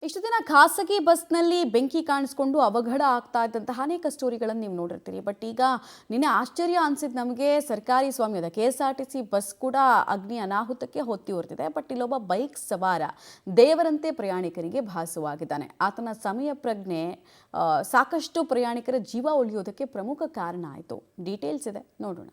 ಇಷ್ಟು ದಿನ ಖಾಸಗಿ ಬಸ್ನಲ್ಲಿ ಬೆಂಕಿ ಕಾಣಿಸ್ಕೊಂಡು ಅವಘಡ ಆಗ್ತಾ ಇದ್ದಂತಹ ಅನೇಕ ಸ್ಟೋರಿಗಳನ್ನು ನೀವು ನೋಡಿರ್ತೀರಿ. ಬಟ್ ಈಗ ನಿನ್ನೆ ಆಶ್ಚರ್ಯ ಅನಿಸಿದ್ದು ನಮಗೆ, ಸರ್ಕಾರಿ ಸ್ವಾಮ್ಯದ KSRTC ಬಸ್ ಕೂಡ ಅಗ್ನಿ ಅನಾಹುತಕ್ಕೆ ಹೊತ್ತಿ ಉರಿದಿದೆ. ಬಟ್ ಇಲ್ಲೊಬ್ಬ ಬೈಕ್ ಸವಾರ ದೇವರಂತೆ ಪ್ರಯಾಣಿಕರಿಗೆ ಭಾಸವಾಗಿದ್ದಾನೆ. ಆತನ ಸಮಯ ಪ್ರಜ್ಞೆ ಸಾಕಷ್ಟು ಪ್ರಯಾಣಿಕರ ಜೀವ ಉಳಿಯೋದಕ್ಕೆ ಪ್ರಮುಖ ಕಾರಣ ಆಯಿತು. ಡೀಟೇಲ್ಸ್ ಇದೆ, ನೋಡೋಣ.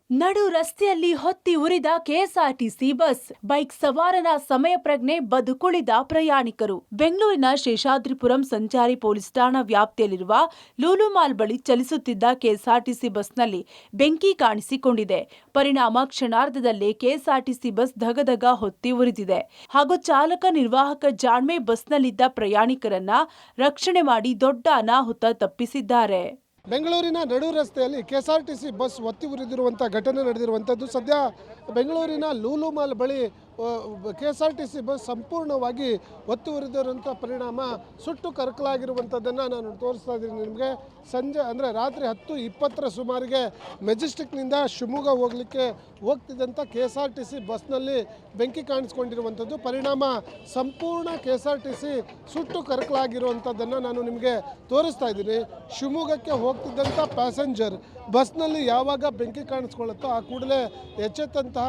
ನಡು ರಸ್ತೆಯಲ್ಲಿ ಹೊತ್ತಿ ಉರಿದ KSRTC ಬಸ್, ಬೈಕ್ ಸವಾರನ ಸಮಯ ಪ್ರಜ್ಞೆ ಬದುಕುಳಿದ ಪ್ರಯಾಣಿಕರು. ಬೆಂಗಳೂರಿನ ಶೇಷಾದ್ರಿಪುರಂ ಸಂಚಾರಿ ಪೊಲೀಸ್ ಠಾಣಾ ವ್ಯಾಪ್ತಿಯಲ್ಲಿರುವ ಲೂಲು ಮಾಲ್ ಬಳಿ ಚಲಿಸುತ್ತಿದ್ದ KSRTC ಬಸ್ನಲ್ಲಿ ಬೆಂಕಿ ಕಾಣಿಸಿಕೊಂಡಿದೆ. ಪರಿಣಾಮ ಕ್ಷಣಾರ್ಧದಲ್ಲೇ KSRTC ಬಸ್ ಧಗಧಗ ಹೊತ್ತಿ ಉರಿದಿದೆ ಹಾಗೂ ಚಾಲಕ ನಿರ್ವಾಹಕ ಜಾಣ್ಮೆ ಬಸ್ನಲ್ಲಿದ್ದ ಪ್ರಯಾಣಿಕರನ್ನ ರಕ್ಷಣೆ ಮಾಡಿ ದೊಡ್ಡ ಅನಾಹುತ ತಪ್ಪಿಸಿದ್ದಾರೆ. ಬೆಂಗಳೂರಿನ ನಡು ರಸ್ತೆಯಲ್ಲಿ KSRTC ಬಸ್ ಒತ್ತಿ ಉರಿದಿರುವಂಥ ಘಟನೆ ನಡೆದಿರುವಂಥದ್ದು. ಸದ್ಯ ಬೆಂಗಳೂರಿನ ಲೂಲು ಮಾಲ್ ಬಳಿ KSRTC ಬಸ್ ಸಂಪೂರ್ಣವಾಗಿ ಒತ್ತಿ ಉರಿದಿರುವಂಥ ಪರಿಣಾಮ ಸುಟ್ಟು ಕರಕಲಾಗಿರುವಂಥದ್ದನ್ನು ನಾನು ತೋರಿಸ್ತಾ ಇದ್ದೀನಿ ನಿಮಗೆ. ಸಂಜೆ ಅಂದರೆ ರಾತ್ರಿ 10:20 ಸುಮಾರಿಗೆ ಮೆಜೆಸ್ಟಿಕ್ನಿಂದ ಶಿವಮೊಗ್ಗ ಹೋಗ್ತಿದ್ದಂಥ KSRTC ಬಸ್ನಲ್ಲಿ ಬೆಂಕಿ ಕಾಣಿಸ್ಕೊಂಡಿರುವಂಥದ್ದು. ಪರಿಣಾಮ ಸಂಪೂರ್ಣ KSRTC ಸುಟ್ಟು ಕರಕಲಾಗಿರುವಂಥದ್ದನ್ನು ನಾನು ನಿಮಗೆ ತೋರಿಸ್ತಾ ಇದ್ದೀನಿ. ಶಿವಮೊಗ್ಗಕ್ಕೆ ಹೋಗ್ತಿದ್ದಂಥ ಪ್ಯಾಸೆಂಜರ್ ಬಸ್ನಲ್ಲಿ ಯಾವಾಗ ಬೆಂಕಿ ಕಾಣಿಸ್ಕೊಳ್ಳುತ್ತೋ ಆ ಕೂಡಲೇ ಎಚ್ಚೆತ್ತಂತಹ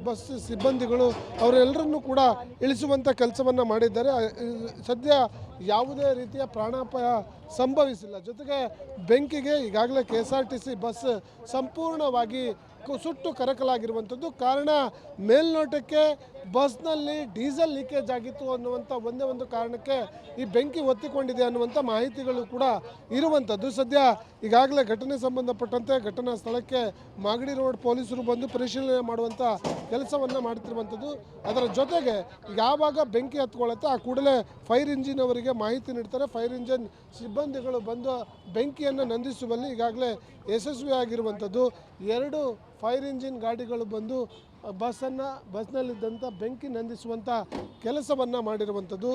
ಬಸ್ ಸಿಬ್ಬಂದಿಗಳು ಅವರೆಲ್ಲರನ್ನೂ ಕೂಡ ಇಳಿಸುವಂಥ ಕೆಲಸವನ್ನು ಮಾಡಿದ್ದಾರೆ. ಸದ್ಯ ಯಾವುದೇ ರೀತಿಯ ಪ್ರಾಣಾಪಾಯ ಸಂಭವಿಸಿಲ್ಲ. ಜೊತೆಗೆ ಬೆಂಕಿಗೆ ಈಗಾಗಲೇ KSRTC ಬಸ್ ಸಂಪೂರ್ಣವಾಗಿ ಸುಟ್ಟು ಕರಕಲಾಗಿರುವಂಥದ್ದು. ಕಾರಣ ಮೇಲ್ನೋಟಕ್ಕೆ ಬಸ್ನಲ್ಲಿ ಡೀಸೆಲ್ ಲೀಕೇಜ್ ಆಗಿತ್ತು ಅನ್ನುವಂಥ ಒಂದೇ ಒಂದು ಕಾರಣಕ್ಕೆ ಈ ಬೆಂಕಿ ಹೊತ್ತಿಕೊಂಡಿದೆ ಅನ್ನುವಂಥ ಮಾಹಿತಿಗಳು ಕೂಡ ಇರುವಂಥದ್ದು. ಸದ್ಯ ಈಗಾಗಲೇ ಘಟನೆ ಸಂಬಂಧಪಟ್ಟಂತೆ ಘಟನಾ ಸ್ಥಳಕ್ಕೆ ಮಾಗಡಿ ರೋಡ್ ಪೊಲೀಸರು ಬಂದು ಪರಿಶೀಲನೆ ಮಾಡುವಂಥ ಕೆಲಸವನ್ನು ಮಾಡ್ತಿರುವಂಥದ್ದು. ಅದರ ಜೊತೆಗೆ ಯಾವಾಗ ಬೆಂಕಿ ಹತ್ಕೊಳ್ಳುತ್ತೆ ಆ ಕೂಡಲೇ ಫೈರ್ ಇಂಜಿನ್ ಅವರಿಗೆ ಮಾಹಿತಿ ನೀಡ್ತಾರೆ. ಫೈರ್ ಇಂಜಿನ್ ಸಿಬ್ಬಂದಿಗಳು ಬಂದು ಬೆಂಕಿಯನ್ನು ನಂದಿಸುವಲ್ಲಿ ಈಗಾಗಲೇ ಯಶಸ್ವಿಯಾಗಿರುವಂಥದ್ದು. 2 ಫೈರ್ ಇಂಜಿನ್ ಗಾಡಿಗಳು ಬಂದು ಬಸ್ನಲ್ಲಿದ್ದಂಥ ಬೆಂಕಿ ನಂದಿಸುವಂಥ ಕೆಲಸವನ್ನು ಮಾಡಿರುವಂಥದ್ದು.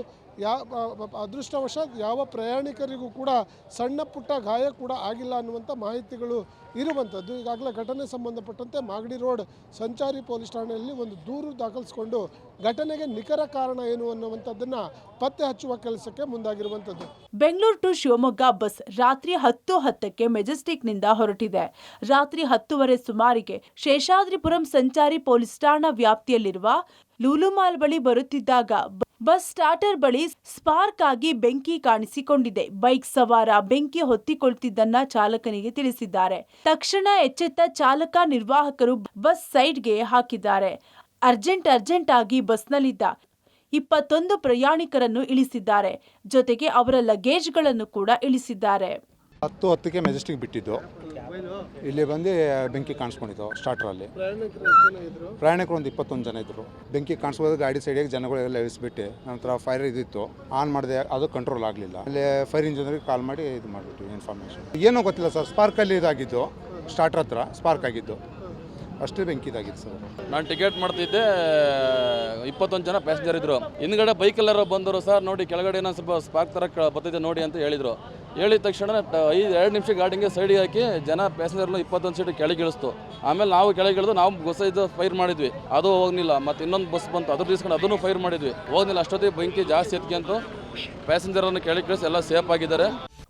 ಅದೃಷ್ಟವಶಾತ್ ಯಾವ ಪ್ರಯಾಣಿಕರಿಗೂ ಕೂಡ ಸಣ್ಣ ಪುಟ್ಟ ಗಾಯ ಕೂಡ ಆಗಿಲ್ಲ ಅನ್ನುವಂಥ ಮಾಹಿತಿಗಳು ಇರುವಂಥದ್ದು. ಈಗಾಗಲೇ ಘಟನೆ ಸಂಬಂಧಪಟ್ಟಂತೆ ಮಾಗಡಿ ರೋಡ್ ಸಂಚಾರಿ ಪೊಲೀಸ್ ಠಾಣೆಯಲ್ಲಿ ಒಂದು ದೂರು ದಾಖಲಿಸಿಕೊಂಡು ಘಟನೆಗೆ ನಿಖರ ಕಾರಣ ಏನು ಅನ್ನುವಂಥದ್ದನ್ನು ಪತ್ತೆ ಹಚ್ಚುವ ಕೆಲಸಕ್ಕೆ ಮುಂದಾಗಿರುವಂಥದ್ದು. ಬೆಂಗಳೂರು ಟು ಶಿವಮೊಗ್ಗ ಬಸ್ ರಾತ್ರಿ 10:10ಕ್ಕೆ ಮೆಜೆಸ್ಟಿಕ್ನಿಂದ ಹೊರಟಿದೆ. ರಾತ್ರಿ 10:30 ಸುಮಾರಿಗೆ ಶೇಷಾದ್ರಿಪುರಂ ಸಂಚಾರಿ ಪೊಲೀಸ್ ಠಾಣಾ ವ್ಯಾಪ್ತಿಯಲ್ಲಿರುವ ಲೂಲು ಮಾಲ್ ಬಳಿ ಬರುತ್ತಿದ್ದಾಗ ಬಸ್ ಸ್ಟಾರ್ಟರ್ ಬಳಿ ಸ್ಪಾರ್ಕ್ ಆಗಿ ಬೆಂಕಿ ಕಾಣಿಸಿಕೊಂಡಿದೆ. ಬೈಕ್ ಸವಾರ ಬೆಂಕಿ ಹೊತ್ತಿಕೊಳ್ತಿದ್ದನ್ನ ಚಾಲಕನಿಗೆ ತಿಳಿಸಿದ್ದಾರೆ. ತಕ್ಷಣ ಎಚ್ಚೆತ್ತ ಚಾಲಕ ನಿರ್ವಾಹಕರು ಬಸ್ ಸೈಡ್ಗೆ ಹಾಕಿದ್ದಾರೆ. ಅರ್ಜೆಂಟ್ ಆಗಿ ಬಸ್ನಲ್ಲಿದ್ದ 21 ಪ್ರಯಾಣಿಕರನ್ನು ಇಳಿಸಿದ್ದಾರೆ. ಜೊತೆಗೆ ಅವರ ಲಗೇಜ್ಗಳನ್ನು ಕೂಡ ಇಳಿಸಿದ್ದಾರೆ. 10:10ಕ್ಕೆ ಮೆಜೆಸ್ಟಿಕ್ ಬಿಟ್ಟಿದ್ದು, ಇಲ್ಲಿ ಬಂದು ಬೆಂಕಿ ಕಾಣಿಸ್ಕೊಂಡಿದ್ದು. ಸ್ಟಾರ್ಟ್ರಲ್ಲಿ ಪ್ರಯಾಣಿಕರು ಒಂದು 21 ಜನ ಇದ್ದರು. ಬೆಂಕಿ ಕಾಣಿಸ್ಬೋದು ಗಾಡಿ ಸೈಡಿಗೆ ಜನಗಳೆಲ್ಲ ಇಳಿಸ್ಬಿಟ್ಟು ನಂತರ ಫೈರ್ ಇದಿತ್ತು, ಆನ್ ಮಾಡಿದೆ, ಅದು ಕಂಟ್ರೋಲ್ ಆಗಲಿಲ್ಲ. ಅಲ್ಲಿ ಫೈರ್ ಇಂಜಿನಿಯರ್ಗೆ ಕಾಲ್ ಮಾಡಿ ಇದು ಮಾಡಿಬಿಟ್ಟು ಇನ್ಫಾರ್ಮೇಷನ್ ಏನೂ ಗೊತ್ತಿಲ್ಲ ಸರ್. ಸ್ಪಾರ್ಕಲ್ಲಿ ಇದಾಗಿದ್ದು, ಸ್ಟಾರ್ಟರ್ ಹತ್ರ ಸ್ಪಾರ್ಕ್ ಆಗಿದ್ದು, ಅಷ್ಟೇ ಬೆಂಕಿ ಇದಾಗಿತ್ತು ಸರ್. ನಾನು ಟಿಕೆಟ್ ಮಾಡ್ತಿದ್ದೆ, 21 ಜನ ಪ್ಯಾಸೆಂಜರ್ ಇದ್ದರು. ಹಿಂದ್ಗಡೆ ಬೈಕೆಲ್ಲರೂ ಬಂದರು. ಸರ್ ನೋಡಿ ಕೆಳಗಡೆ ಏನೋ ಸ್ವಲ್ಪ ಸ್ಪಾರ್ಕ್ ಥರ ಬರ್ತಿದೆ ನೋಡಿ ಅಂತ ಹೇಳಿದರು. ಹೇಳಿದ ತಕ್ಷಣ 2 ನಿಮಿಷ ಗಾಡಿಗೆ ಸೈಡಿಗೆ ಹಾಕಿ ಜನ ಪ್ಯಾಸೆಂಜರ್ನ 21 ಸೀಟ್ ಕೆಳಗೆ ಇಳಿಸ್ತು. ಆಮೇಲೆ ನಾವು ಕೆಳಗೆ ಇಳಿದು ನಾವು ಬಸ್ ಇದು ಫೈರ್ ಮಾಡಿದ್ವಿ, ಅದು ಹೋಗಲಿಲ್ಲ. ಮತ್ತು ಇನ್ನೊಂದು ಬಸ್ ಬಂತು, ಅದ್ರ ಇಸ್ಕೊಂಡು ಅದನ್ನು ಫೈರ್ ಮಾಡಿದ್ವಿ, ಹೋಗಲಿಲ್ಲ. ಅಷ್ಟೊತ್ತಿಗೆ ಬೆಂಕಿ ಜಾಸ್ತಿ ಎತ್ಕೊಂತು ಪ್ಯಾಸೆಂಜರನ್ನು ಕೆಳಗೆ ಇಳಿಸಿ ಎಲ್ಲ ಸೇಫ್ ಆಗಿದ್ದಾರೆ.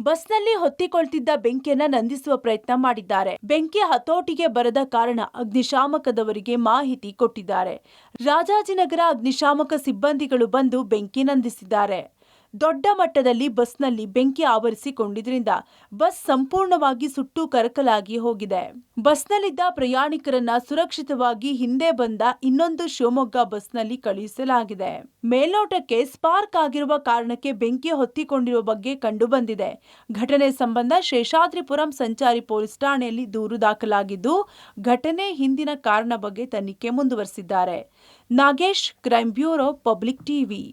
ಬಸ್ನಲ್ಲಿ ಹೊತ್ತಿಕೊಳ್ತಿದ್ದ ಬೆಂಕಿಯನ್ನ ನಂದಿಸುವ ಪ್ರಯತ್ನ ಮಾಡಿದ್ದಾರೆ. ಬೆಂಕಿ ಹತೋಟಿಗೆ ಬರದ ಕಾರಣ ಅಗ್ನಿಶಾಮಕದವರಿಗೆ ಮಾಹಿತಿ ಕೊಟ್ಟಿದ್ದಾರೆ. ರಾಜಾಜಿನಗರ ಅಗ್ನಿಶಾಮಕ ಸಿಬ್ಬಂದಿಗಳು ಬಂದು ಬೆಂಕಿ ನಂದಿಸಿದ್ದಾರೆ. ದೊಡ್ಡ ಮಟ್ಟದಲ್ಲಿ ಬಸ್ನಲ್ಲಿ ಬೆಂಕಿ ಆವರಿಸಿಕೊಂಡಿದ್ರಿಂದ ಬಸ್ ಸಂಪೂರ್ಣವಾಗಿ ಸುಟ್ಟು ಕರಕಲಾಗಿ ಹೋಗಿದೆ. ಬಸ್ನಲ್ಲಿದ್ದ ಪ್ರಯಾಣಿಕರನ್ನ ಸುರಕ್ಷಿತವಾಗಿ ಹಿಂದೆ ಬಂದ ಇನ್ನೊಂದು ಶಿವಮೊಗ್ಗ ಬಸ್ನಲ್ಲಿ ಕಳುಹಿಸಲಾಗಿದೆ. ಮೇಲ್ನೋಟಕ್ಕೆ ಸ್ಪಾರ್ಕ್ ಆಗಿರುವ ಕಾರಣಕ್ಕೆ ಬೆಂಕಿ ಹೊತ್ತಿಕೊಂಡಿರುವ ಬಗ್ಗೆ ಕಂಡುಬಂದಿದೆ. ಘಟನೆ ಸಂಬಂಧ ಶೇಷಾದ್ರಿಪುರಂ ಸಂಚಾರಿ ಪೊಲೀಸ್ ಠಾಣೆಯಲ್ಲಿ ದೂರು ದಾಖಲಾಗಿದ್ದು, ಘಟನೆ ಹಿಂದಿನ ಕಾರಣ ಬಗ್ಗೆ ತನಿಖೆ ಮುಂದುವರೆಸಿದ್ದಾರೆ. Nagesh, crime bureau, public TV.